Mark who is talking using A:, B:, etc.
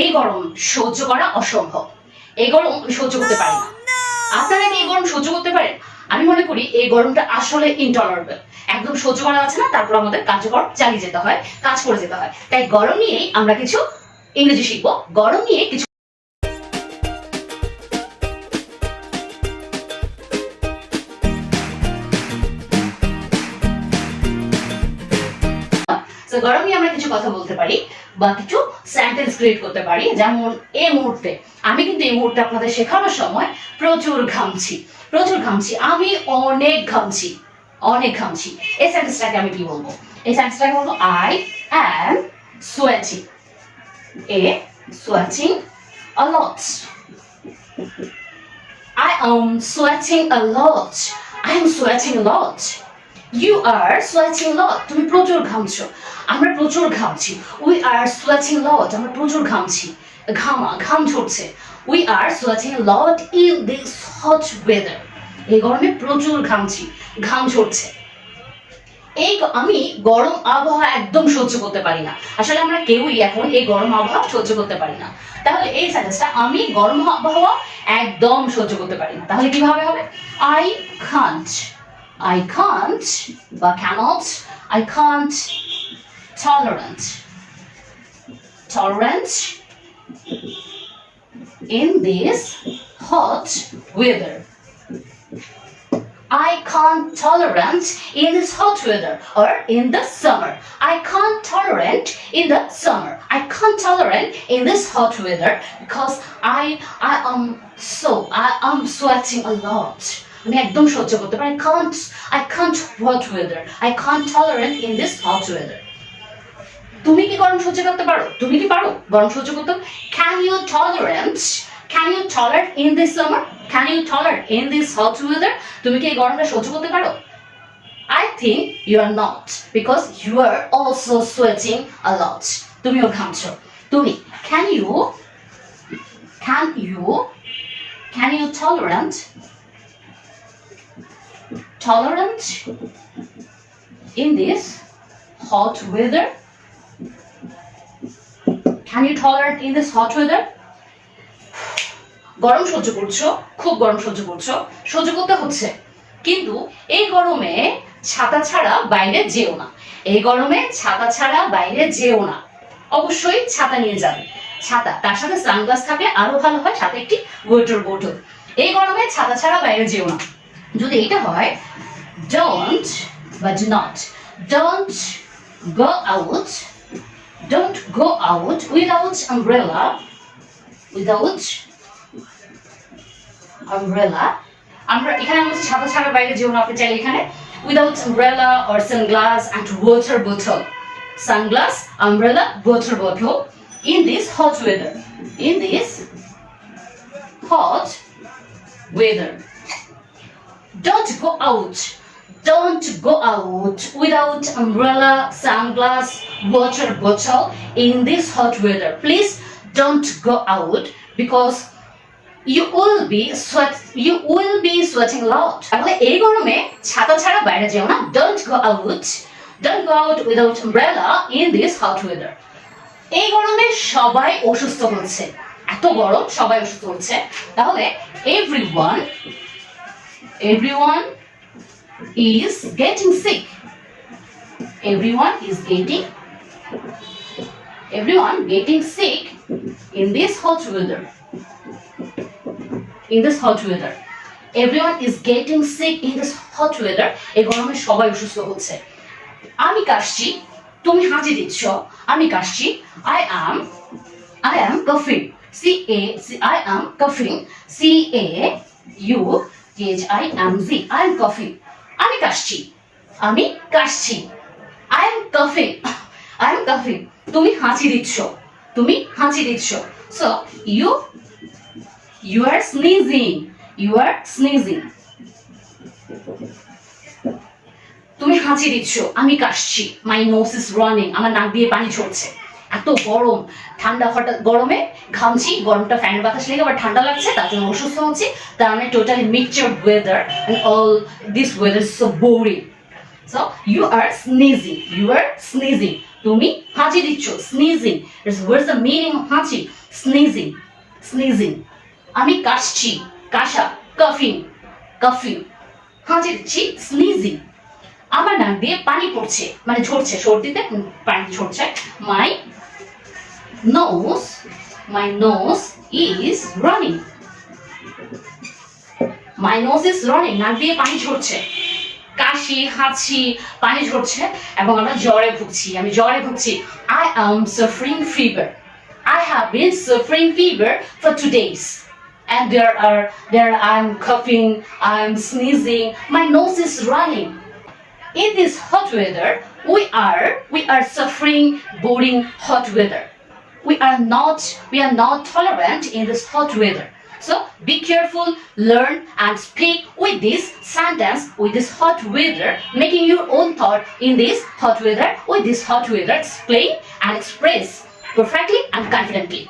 A: এই গরম সহ্য করা অসম্ভব। এই গরম আমি সহ্য করতে পারি না। আপনারা কি এই গরম সহ্য করতে পারেন? আমি মনে করি এই গরমটা আসলে ইনটলারেবল, একদম সহ্য করা যাচ্ছে না। তারপর আমাদের কার্যকর চালিয়ে যেতে হয়, কাজ করে যেতে হয়। তাই গরম নিয়েই আমরা কিছু ইংরেজি শিখবো, গরম নিয়ে কিছু। গরম নিয়ে আমরা কিছু কথা বলতে পারি বা কিছু সেন্টেন্স ক্রিয়েট করতে পারি। যেমন এই মুহূর্তে, আমি কিন্তু এই মুহূর্তে আপনাদের শেখানোর সময় প্রচুর ঘামছি, আমি অনেক ঘামছি, এই সেন্টেন্সটাকে আমি কি বলবো? এই সেন্টেন্সটাকে বলবো I am sweating, sweating a lot. I am sweating a lot. I am sweating a lot. You are sweating a lot. তুমি প্রচুর ঘামছো, আমরা প্রচুর ঘামছি। We are sweating a lot. আমরা প্রচুর ঘামছি, ঘাম ঝরছে। We are sweating a lot in this hot weather. এই গরমে প্রচুর ঘামছি, ঘাম ঝরছে। আমি গরম আবহাওয়া একদম সহ্য করতে পারি না। আসলে আমরা কেউই এখন এই গরম আবহাওয়া সহ্য করতে পারি না। তাহলে এই সেন্টেন্সটা, আমি গরম আবহাওয়া একদম সহ্য করতে পারি না, তাহলে কিভাবে হবে? I can't বা cannot, I can't tolerant in this hot weather. I can't tolerate in this hot weather, or in the summer. I can't tolerate in the summer. I can't tolerate in this hot weather because I am sweating a lot. আমি একদম সহ্য করতে পারি। I can't hot weather. I can't tolerate in this hot weather. তুমি কি গরম সহ্য করতে পারো? তুমি কি পারো গরম সহ্য করতে? Can you tolerate in this summer? Can you tolerate in this hot weather? তুমি কি এই গরমটা সহ্য করতে পারো? I think you are not, because you are also sweating a lot. তুমিও ঘামছো। তুমি can you tolerant in this hot weather? Can you tolerate in this hot weather? গরম সহ্য করছো, খুব গরম সহ্য করছো, সহ্য করতে হচ্ছে, কিন্তু এই গরমে ছাতা ছাড়া বাইরে যেও না। এই গরমে ছাতা ছাড়া বাইরে যেও না, অবশ্যই ছাতা নিয়ে যাবে। ছাতা, তার সাথে সানগ্লাস থাকলে আরো ভালো হয়, সাথে একটি ওয়াটার বোতল। এই গরমে ছাতা ছাড়া বাইরে যেও না। যদি এটা হয় don't বা do not, don't go out without umbrella, আমরা এখানে আমরা ছাতা ছাড়া বাইরে যেও না, আপনি চাইলে এখানে without umbrella or sunglass and water bottle, sunglass, umbrella, water bottle in this hot weather, don't go out without umbrella, sunglass, water bottle in this hot weather. Please don't go out because you will be sweating a lot. তাহলে এই গরমে ছাতা ছাড়া বাইরে যেও না। Don't go out without umbrella in this hot weather. এই গরমে সবাই অসুস্থ হচ্ছে, এত গরম সবাই অসুস্থ হচ্ছে। তাহলে everyone is getting sick. Everyone getting sick in this hot weather. Everyone is getting sick in this hot weather. এই গরমে সবাই অসুস্থ হচ্ছে। আমি কাশছি, তুমি হাঁচি দিচ্ছ। আমি কাশছি, I am coughing. I am coughing. CAUTHIMZ. I am coughing. আমি কাশছি, I am coughing. তুমি হাঁচি দিচ্ছ। So you are sneezing. তুমি হাঁচি দিচ্ছ, আমি কাশছি, my nose is running. আমার নাক দিয়ে পানি ঝরছে। এত গরম, ঠান্ডা, হঠাৎ গরমে ঘামছি, গরমটা ফ্যানের বাতাস লেগে আবার ঠান্ডা লাগছে, তার জন্য অসুস্থ হচ্ছি। তার মানে totally mixture weather, and all this weather is so boring. So you are sneezing. তুমি হাঁচি দিচ্ছ, sneezing. What's the meaning of হাঁচি? স্নিজিং স্নিজিং আমি কাশছি কাশা কাফিং কাফিং হাঁচি দিচ্ছি স্নিজিং আমার নাক দিয়ে পানি পড়ছে মানে ঝরছে সর্দিতে পানি ঝরছে my nose is running my nose is running নাক দিয়ে পানি ঝরছে কাশি হাঁচি পানি ঝরছে এবং আমরা জ্বরে ভুগছি আমি জ্বরে ভুগছি I am suffering fever I have been suffering fever for 2 days. And I'm coughing, I'm sneezing, my nose is running. In this hot weather, we are suffering boring hot weather. We are not tolerant in this hot weather. So be careful, learn and speak with this sentence, with this hot weather, making your own thought in this hot weather, with this hot weather, explain and express perfectly and confidently.